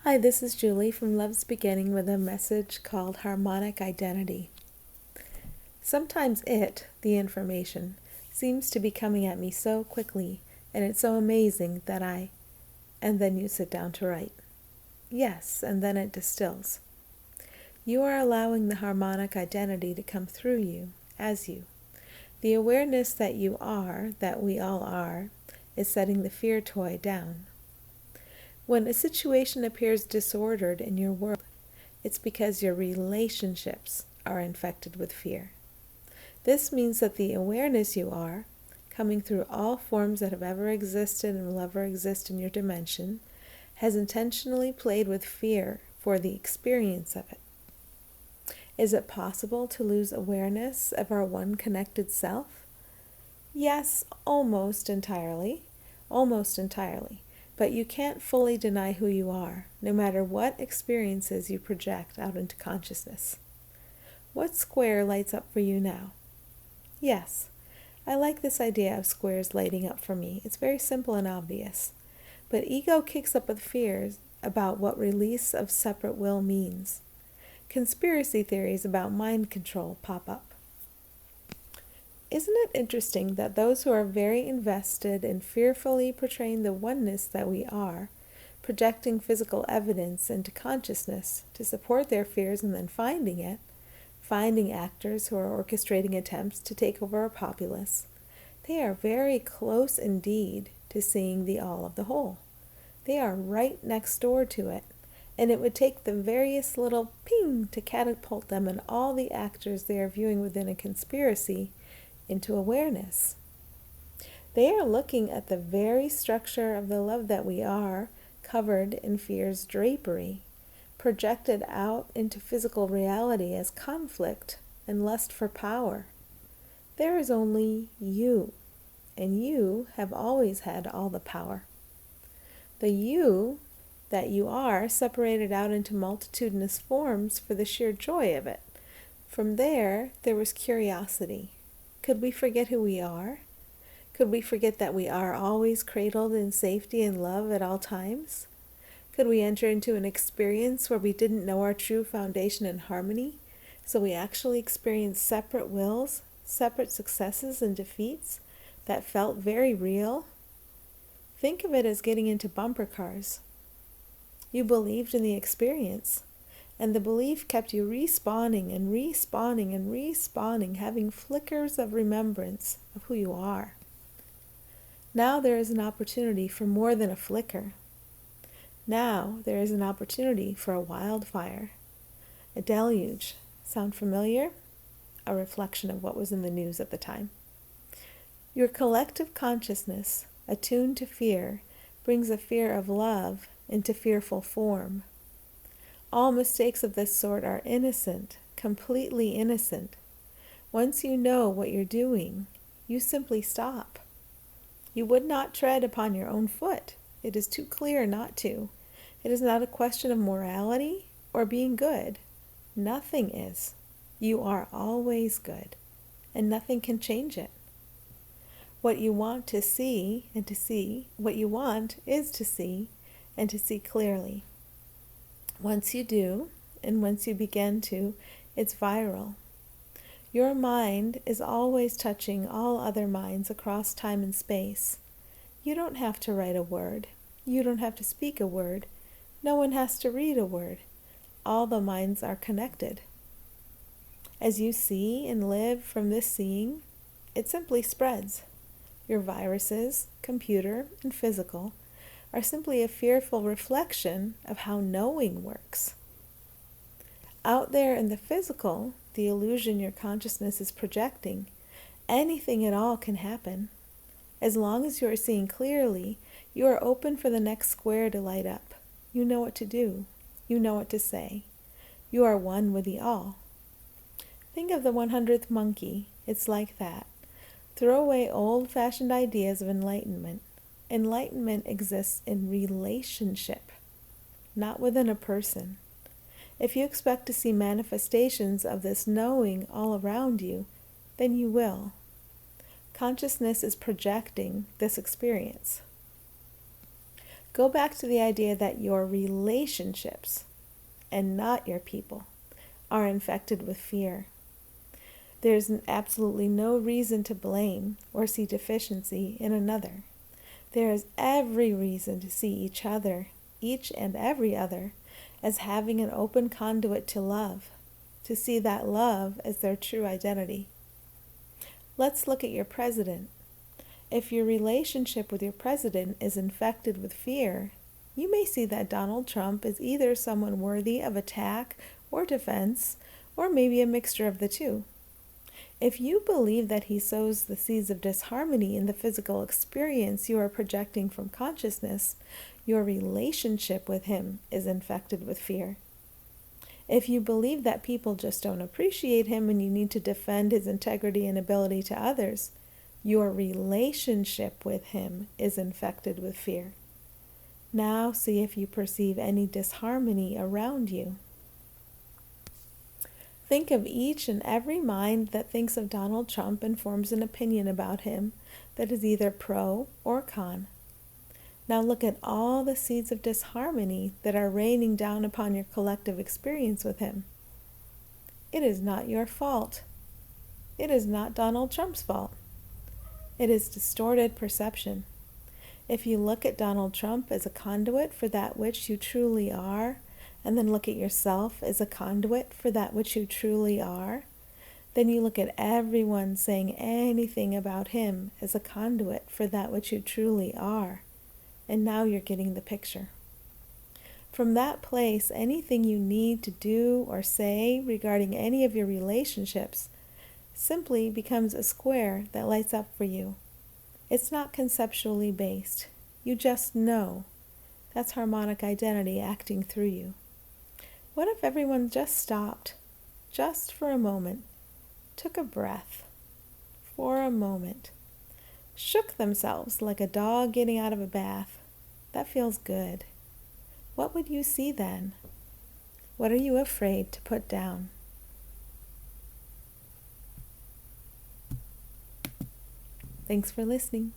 Hi, this is Julie from Love's Beginning with a message called Harmonic Identity. Sometimes the information, seems to be coming at me so quickly, and it's so amazing that and then you sit down to write. Yes, and then it distills. You are allowing the harmonic identity to come through you, as you. The awareness that you are, that we all are, is setting the fear toy down. When a situation appears disordered in your world, it's because your relationships are infected with fear. This means that the awareness you are, coming through all forms that have ever existed and will ever exist in your dimension, has intentionally played with fear for the experience of it. Is it possible to lose awareness of our one connected self? Yes, almost entirely. Almost entirely. But you can't fully deny who you are, no matter what experiences you project out into consciousness. What square lights up for you now? Yes, I like this idea of squares lighting up for me. It's very simple and obvious. But ego kicks up with fears about what release of separate will means. Conspiracy theories about mind control pop up. Isn't it interesting that those who are very invested in fearfully portraying the oneness that we are, projecting physical evidence into consciousness to support their fears and then finding actors who are orchestrating attempts to take over a populace, they are very close indeed to seeing the all of the whole. They are right next door to it, and it would take the various little ping to catapult them and all the actors they are viewing within a conspiracy into awareness. They are looking at the very structure of the love that we are, covered in fear's drapery, projected out into physical reality as conflict and lust for power. There is only you, and you have always had all the power. The you that you are separated out into multitudinous forms for the sheer joy of it. From there was curiosity. Could we forget who we are? Could we forget that we are always cradled in safety and love at all times? Could we enter into an experience where we didn't know our true foundation and harmony, so we actually experienced separate wills, separate successes and defeats that felt very real? Think of it as getting into bumper cars. You believed in the experience, and the belief kept you respawning and respawning and respawning, having flickers of remembrance of who you are. Now there is an opportunity for more than a flicker. Now there is an opportunity for a wildfire, a deluge. Sound familiar? A reflection of what was in the news at the time. Your collective consciousness, attuned to fear, brings a fear of love into fearful form. All mistakes of this sort are innocent, completely innocent. Once you know what you're doing, you simply stop. You would not tread upon your own foot. It is too clear not to. It is not a question of morality or being good. Nothing is. You are always good, and nothing can change it. What you want to see and to see, what you want is to see and to see clearly. Once you do, and once you begin to, it's viral. Your mind is always touching all other minds across time and space. You don't have to write a word. You don't have to speak a word. No one has to read a word. All the minds are connected. As you see and live from this seeing, it simply spreads. Your viruses, computer and physical, are simply a fearful reflection of how knowing works. Out there in the physical, the illusion your consciousness is projecting, anything at all can happen. As long as you are seeing clearly, you are open for the next square to light up. You know what to do. You know what to say. You are one with the all. Think of the 100th monkey. It's like that. Throw away old-fashioned ideas of enlightenment. Enlightenment exists in relationship, not within a person. If you expect to see manifestations of this knowing all around you, then you will. Consciousness is projecting this experience. Go back to the idea that your relationships, and not your people, are infected with fear. There's absolutely no reason to blame or see deficiency in another. There is every reason to see each other, each and every other, as having an open conduit to love, to see that love as their true identity. Let's look at your president. If your relationship with your president is infected with fear, you may see that Donald Trump is either someone worthy of attack or defense, or maybe a mixture of the two. If you believe that he sows the seeds of disharmony in the physical experience you are projecting from consciousness, your relationship with him is infected with fear. If you believe that people just don't appreciate him and you need to defend his integrity and ability to others, your relationship with him is infected with fear. Now see if you perceive any disharmony around you. Think of each and every mind that thinks of Donald Trump and forms an opinion about him that is either pro or con. Now look at all the seeds of disharmony that are raining down upon your collective experience with him. It is not your fault. It is not Donald Trump's fault. It is distorted perception. If you look at Donald Trump as a conduit for that which you truly are, and then look at yourself as a conduit for that which you truly are, then you look at everyone saying anything about him as a conduit for that which you truly are. And now you're getting the picture. From that place, anything you need to do or say regarding any of your relationships simply becomes a square that lights up for you. It's not conceptually based. You just know. That's harmonic identity acting through you. What if everyone just stopped, just for a moment, took a breath, for a moment, shook themselves like a dog getting out of a bath? That feels good. What would you see then? What are you afraid to put down? Thanks for listening.